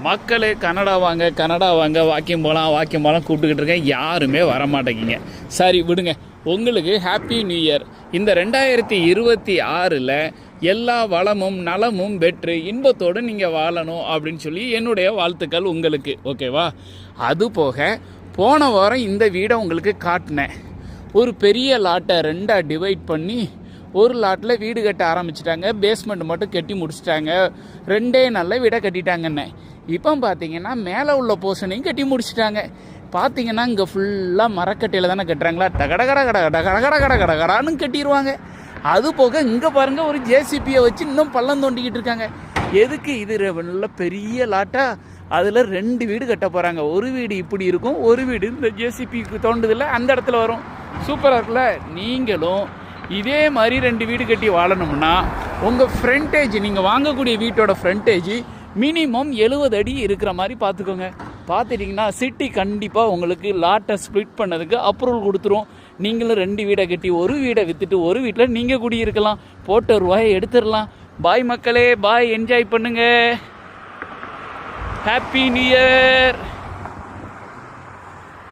மக்களே கனடா வாங்க கனடா வாங்க வாக்கியம் போகலாம் கூப்பிட்டுக்கிட்டு இருக்கேன், யாருமே வரமாட்டேங்கிங்க. சரி விடுங்க, உங்களுக்கு ஹாப்பி நியூ இயர். இந்த 2026 எல்லா வளமும் நலமும் வெற்றி இன்பத்தோடு நீங்கள் வாழணும் அப்படின்னு சொல்லி என்னுடைய வாழ்த்துக்கள் உங்களுக்கு, ஓகேவா? அது போக போன வாரம் இந்த வீடை உங்களுக்கு காட்டினேன். ஒரு பெரிய லாட்டை 2ஆக டிவைட் பண்ணி ஒரு லாட்டில் வீடு கட்ட ஆரம்பிச்சிட்டாங்க. பேஸ்மெண்ட் மட்டும் கட்டி முடிச்சிட்டாங்க. 2 நாளில் வீடை கட்டிட்டாங்கன்னு. இப்போ பார்த்தீங்கன்னா மேலே உள்ள போர்ஷனையும் கட்டி முடிச்சிட்டாங்க. பார்த்தீங்கன்னா இங்கே ஃபுல்லாக மரக்கட்டையில் தானே கட்டுறாங்களா, கடகடான்னு கட்டிடுவாங்க. அது போக இங்கே பாருங்கள், ஒரு ஜேசிபியை வச்சு இன்னும் பள்ளம் தோண்டிக்கிட்டு இருக்காங்க. எதுக்கு? இது நல்ல பெரிய லாட்டாக அதில் 2 வீடு கட்ட போகிறாங்க. ஒரு வீடு இப்படி இருக்கும், ஒரு வீடு இந்த ஜேசிபிக்கு தோண்டுதில்ல அந்த இடத்துல வரும். சூப்பராக இருக்குல்ல? நீங்களும் இதே மாதிரி 2 வீடு கட்டி வாழணும்னா உங்கள் ஃப்ரண்டேஜ், நீங்கள் வாங்கக்கூடிய வீட்டோட ஃப்ரண்டேஜ் மினிமம் 70 அடி இருக்கிற மாதிரி பார்த்துக்கோங்க. பார்த்துட்டிங்கன்னா சிட்டி கண்டிப்பாக உங்களுக்கு லாட்டை ஸ்ப்ளிட் பண்ணதுக்கு அப்ரூவல் கொடுத்துரும். நீங்களும் 2 வீடை கட்டி ஒரு வீடை விற்றுட்டு ஒரு வீட்டில் நீங்கள் குடியிருக்கலாம். போட்ட ரூபாயை எடுத்துடலாம். பாய் மக்களே, பாய், என்ஜாய் பண்ணுங்கள். Happy new year.